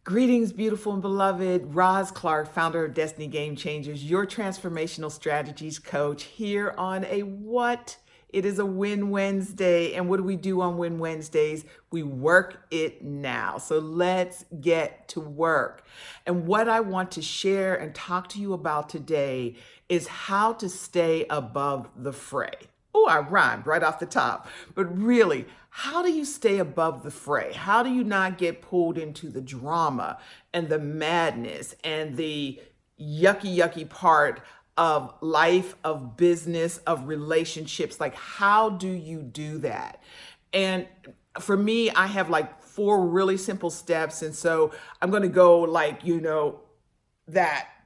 Greetings, beautiful and beloved. Roz Clark, founder of Destiny Game Changers, your transformational strategies coach here on a what? It is a Win Wednesday. And what do we do on Win Wednesdays? We work it now. So let's get to work. And what I want to share and talk to you about today is how to stay above the fray. Oh, I rhymed right off the top. But really, how do you stay above the fray? How do you not get pulled into the drama and the madness and the yucky part of life, of business, of relationships? Like, how do you do that? And for me, I have like 4 really simple steps. And so I'm going to go like,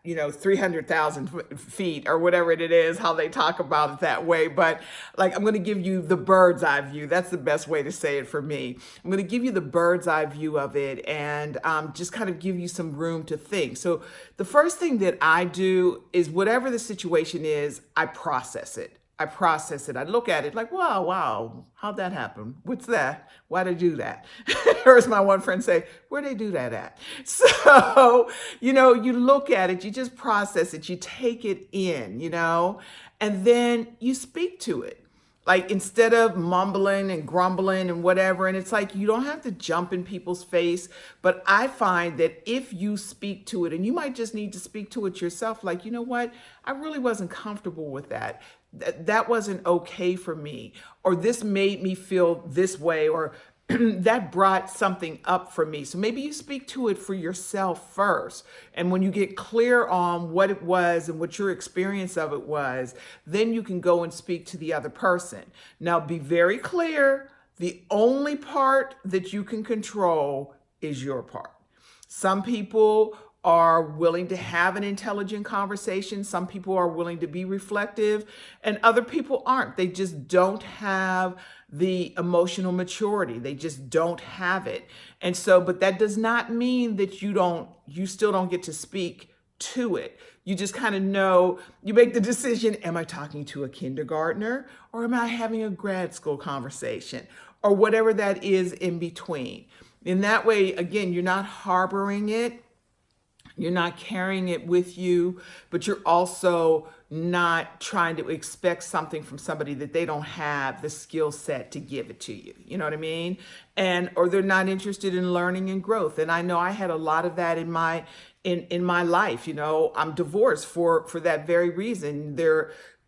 300,000 feet or whatever it is, how they talk about it that way. But like, I'm going to give you the bird's eye view. That's the best way to say it for me. I'm going to give you the bird's eye view of it and just kind of give you some room to think. So the first thing that I do is whatever the situation is, I process it. I look at it like, wow, how'd that happen? What's that? Why'd I do that? Or as my one friend say, where'd they do that at? So, you look at it, you just process it, you take it in, and then you speak to it. Like, instead of mumbling and grumbling and whatever, and it's like, you don't have to jump in people's face, but I find that if you speak to it, and you might just need to speak to it yourself, like, you know what, I really wasn't comfortable with that. That wasn't okay for me, or this made me feel this way, or that brought something up for me. So maybe you speak to it for yourself first. And when you get clear on what it was and what your experience of it was, then you can go and speak to the other person. Now, be very clear. The only part that you can control is your part. Some people are willing to have an intelligent conversation. Some people are willing to be reflective, and other people aren't. They just don't have the emotional maturity. They just don't have it. And so, but that does not mean that you still don't get to speak to it. You just kind of know, you make the decision, am I talking to a kindergartner or am I having a grad school conversation or whatever that is in between? In that way, again, you're not harboring it. You're not carrying it with you, but you're also not trying to expect something from somebody that they don't have the skill set to give it to you. You know what I mean? Or they're not interested in learning and growth. And I know I had a lot of that in my life. I'm divorced for that very reason.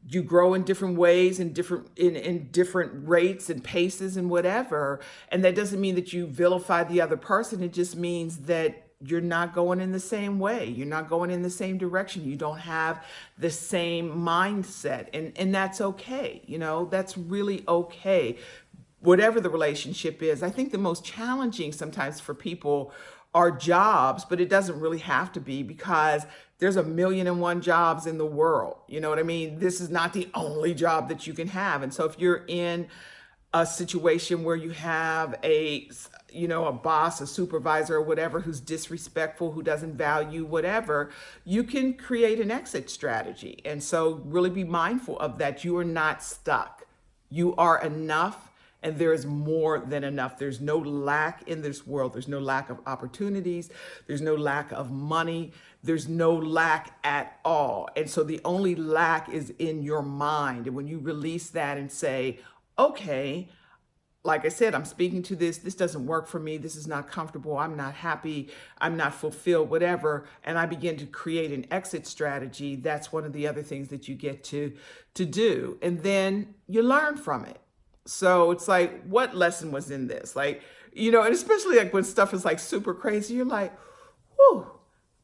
You grow in different ways and in different rates and paces and whatever. And that doesn't mean that you vilify the other person. It just means that you're not going in the same way. You're not going in the same direction. You don't have the same mindset. And that's okay. That's really okay. Whatever the relationship is, I think the most challenging sometimes for people are jobs, but it doesn't really have to be, because there's 1,000,001 jobs in the world. You know what I mean? This is not the only job that you can have. And so if you're in a situation where you have a boss, a supervisor or whatever who's disrespectful, who doesn't value whatever, you can create an exit strategy. And so really be mindful of that. You are not stuck. You are enough, and there is more than enough. There's no lack in this world. There's no lack of opportunities. There's no lack of money. There's no lack at all. And so the only lack is in your mind. And when you release that and say, okay, like I said, I'm speaking to this. This doesn't work for me. This is not comfortable. I'm not happy. I'm not fulfilled, whatever. And I begin to create an exit strategy. That's one of the other things that you get to do. And then you learn from it. So it's like, what lesson was in this? Like, and especially like when stuff is like super crazy, you're like, whew,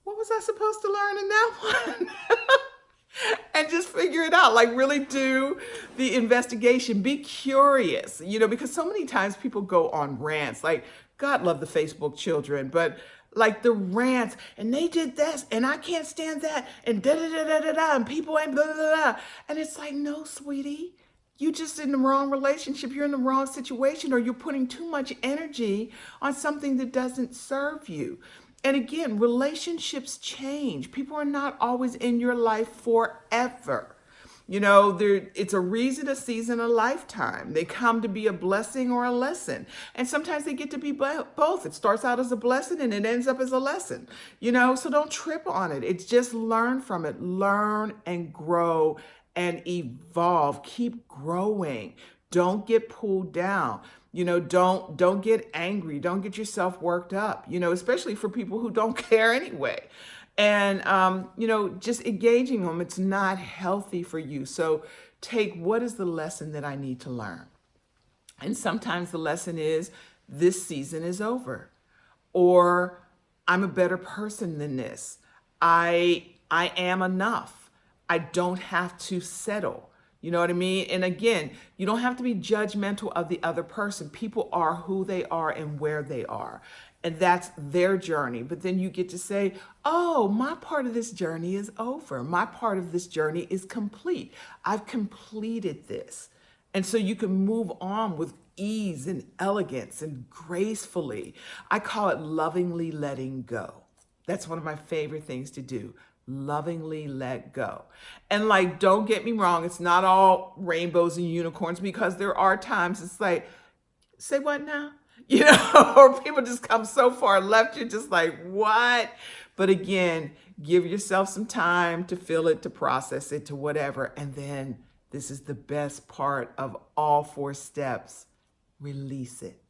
what was I supposed to learn in that one? And just figure it out. Like, really do the investigation. Be curious, because so many times people go on rants. Like, God love the Facebook children, but like the rants, and they did this, and I can't stand that, and da-da-da-da-da-da, and people ain't blah-da-da-da. And it's like, no, sweetie, you just in the wrong relationship. You're in the wrong situation, or you're putting too much energy on something that doesn't serve you. And again, relationships change. People are not always in your life forever. It's a reason, a season, a lifetime. They come to be a blessing or a lesson. And sometimes they get to be both. It starts out as a blessing and it ends up as a lesson, so don't trip on it. It's just learn from it. Learn and grow and evolve. Keep growing. Don't get pulled down. Don't get angry. Don't get yourself worked up, especially for people who don't care anyway. And, just engaging them, it's not healthy for you. So take, what is the lesson that I need to learn? And sometimes the lesson is, this season is over, or I'm a better person than this. I am enough. I don't have to settle. You know what I mean? And again, you don't have to be judgmental of the other person. People are who they are and where they are. And that's their journey. But then you get to say, oh, my part of this journey is over. My part of this journey is complete. I've completed this. And so you can move on with ease and elegance and gracefully. I call it lovingly letting go. That's one of my favorite things to do. Lovingly let go. And don't get me wrong, it's not all rainbows and unicorns, because there are times it's like, say what now? Or people just come so far left, you're just like, what? But again, give yourself some time to feel it, to process it, to whatever. And then this is the best part of all 4 steps. Release it.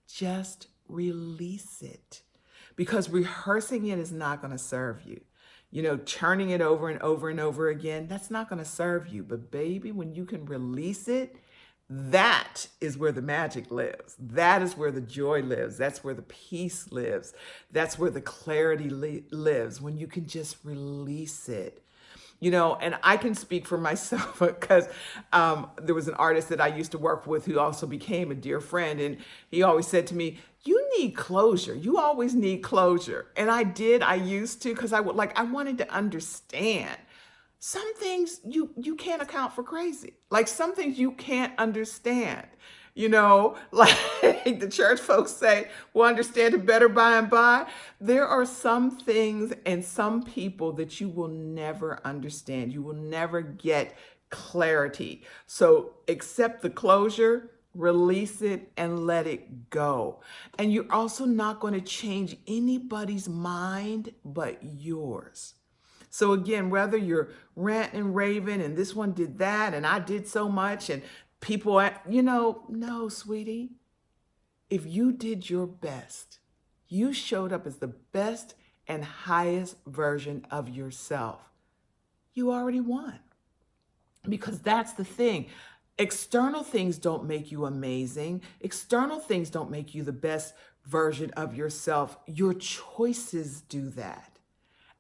Just release it. Because rehearsing it is not going to serve you. Turning it over and over and over again, that's not going to serve you. But baby, when you can release it, that is where the magic lives. That is where the joy lives. That's where the peace lives. That's where the clarity lives, when you can just release it. And I can speak for myself because there was an artist that I used to work with who also became a dear friend. And he always said to me, you need closure. You always need closure. And I used to, because I wanted to understand. Some things you can't account for crazy. Some things you can't understand. Like the church folks say, we'll understand it better by and by. There are some things and some people that you will never understand. You will never get clarity. So accept the closure, release it, and let it go. And you're also not going to change anybody's mind but yours. So again, whether you're ranting and raving and this one did that and I did so much and people, no, sweetie. If you did your best, you showed up as the best and highest version of yourself, you already won. Because that's the thing. External things don't make you amazing. External things don't make you the best version of yourself. Your choices do that.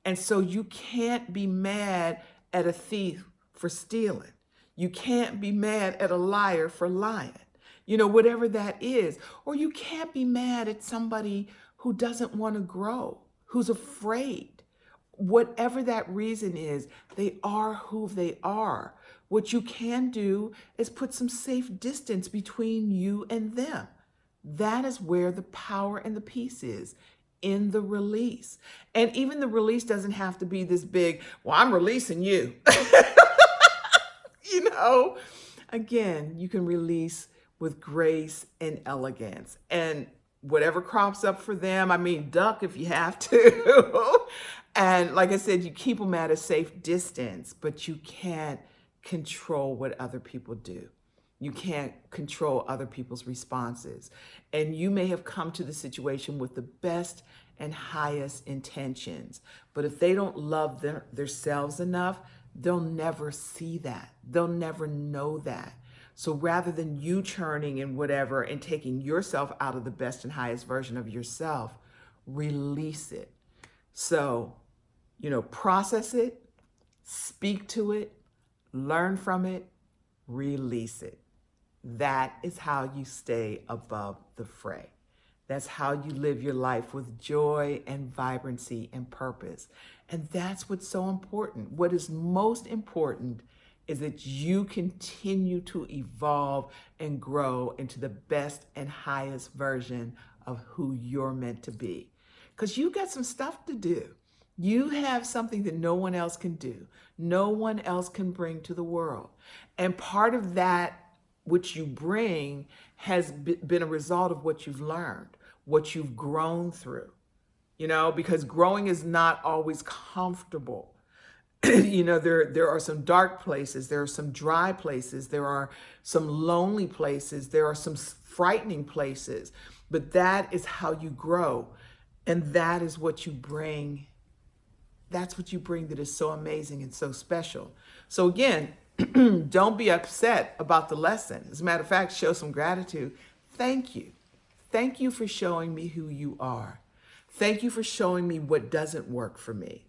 And so you can't be mad at a thief for stealing. You can't be mad at a liar for lying, whatever that is. Or you can't be mad at somebody who doesn't want to grow, who's afraid. Whatever that reason is, they are who they are. What you can do is put some safe distance between you and them. That is where the power and the peace is, in the release. And even the release doesn't have to be this big, well, I'm releasing you. Again, you can release with grace and elegance. And whatever crops up for them, duck if you have to. And like I said, you keep them at a safe distance, but you can't control what other people do. You can't control other people's responses. And you may have come to the situation with the best and highest intentions, but if they don't love themselves enough, they'll never see that. They'll never know that. So rather than you churning and whatever and taking yourself out of the best and highest version of yourself, release it. So, process it, speak to it, learn from it, release it. That is how you stay above the fray. That's how you live your life with joy and vibrancy and purpose. And that's what's so important. What is most important is that you continue to evolve and grow into the best and highest version of who you're meant to be. Because you got some stuff to do. You have something that no one else can do, no one else can bring to the world. And part of that, which you bring, has been a result of what you've learned, what you've grown through, because growing is not always comfortable. There are some dark places, there are some dry places, there are some lonely places, there are some frightening places, but that is how you grow. And that is what you bring. That's what you bring that is so amazing and so special. So again, don't be upset about the lesson. As a matter of fact, show some gratitude. Thank you. Thank you for showing me who you are. Thank you for showing me what doesn't work for me.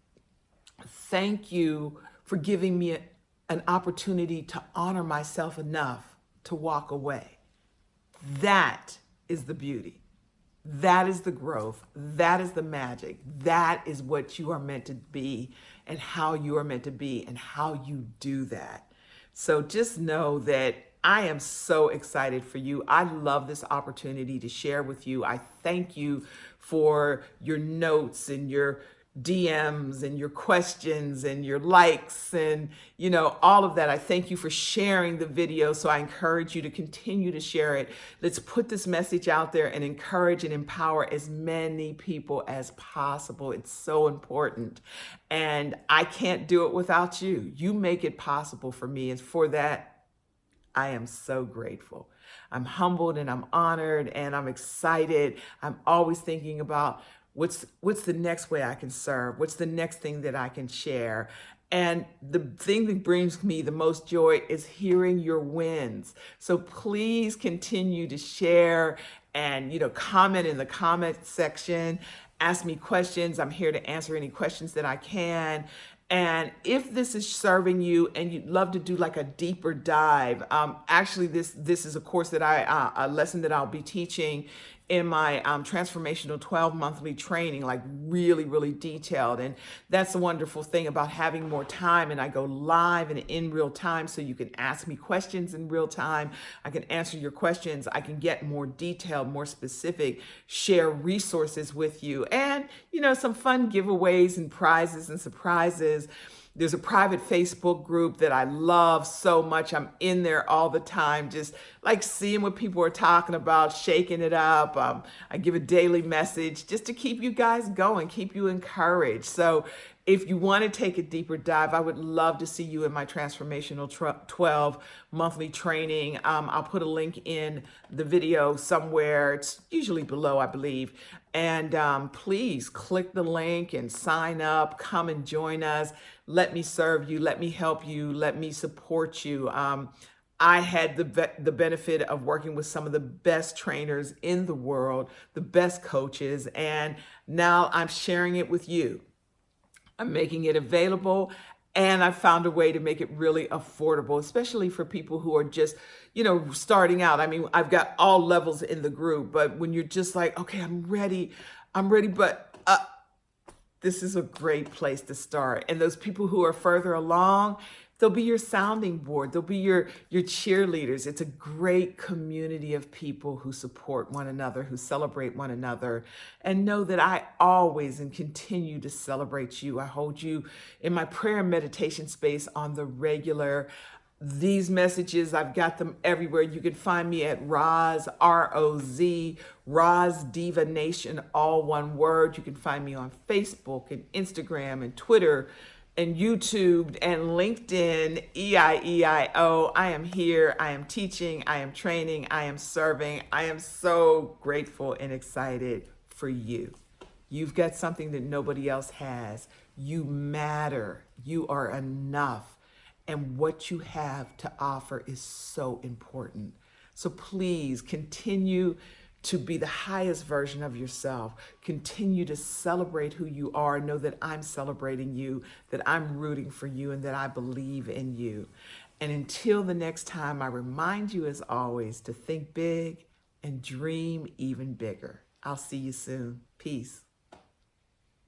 Thank you for giving me an opportunity to honor myself enough to walk away. That is the beauty. That is the growth. That is the magic. That is what you are meant to be and how you are meant to be and how you do that. So just know that I am so excited for you. I love this opportunity to share with you. I thank you for your notes and your DMs and your questions and your likes and all of that. I thank you for sharing the video. So I encourage you to continue to share it. Let's put this message out there and encourage and empower as many people as possible. It's so important. And I can't do it without you. You make it possible for me. And for that, I am so grateful. I'm humbled and I'm honored and I'm excited. I'm always thinking about what's the next way I can serve? What's the next thing that I can share? And the thing that brings me the most joy is hearing your wins. So please continue to share and comment in the comment section. Ask me questions. I'm here to answer any questions that I can. And if this is serving you and you'd love to do like a deeper dive, actually this is a course that a lesson that I'll be teaching in my transformational 12 monthly training, like really, really detailed. And that's the wonderful thing about having more time. And I go live and in real time, so you can ask me questions in real time. I can answer your questions. I can get more detailed, more specific, share resources with you, and some fun giveaways and prizes and surprises. There's a private Facebook group that I love so much. I'm in there all the time, just like seeing what people are talking about, shaking it up. I give a daily message just to keep you guys going, keep you encouraged. So if you want to take a deeper dive, I would love to see you in my Transformational 12 monthly training. I'll put a link in the video somewhere. It's usually below, I believe. And please click the link and sign up. Come and join us. Let me serve you. Let me help you. Let me support you. I had the benefit of working with some of the best trainers in the world, the best coaches, and now I'm sharing it with you. I'm making it available, and I found a way to make it really affordable, especially for people who are just, starting out. I mean, I've got all levels in the group, but when you're just like, okay, I'm ready, but this is a great place to start. And those people who are further along, they'll be your sounding board. They'll be your cheerleaders. It's a great community of people who support one another, who celebrate one another. And know that I always and continue to celebrate you. I hold you in my prayer and meditation space on the regular. These messages, I've got them everywhere. You can find me at Roz, R-O-Z, Roz Diva Nation, all one word. You can find me on Facebook and Instagram and Twitter and YouTube and LinkedIn, EIEIO. I am here. I am teaching. I am training. I am serving. I am so grateful and excited for you. You've got something that nobody else has. You matter. You are enough. And what you have to offer is so important. So please continue to be the highest version of yourself. Continue to celebrate who you are. Know that I'm celebrating you, that I'm rooting for you, and that I believe in you. And until the next time, I remind you as always to think big and dream even bigger. I'll see you soon. Peace.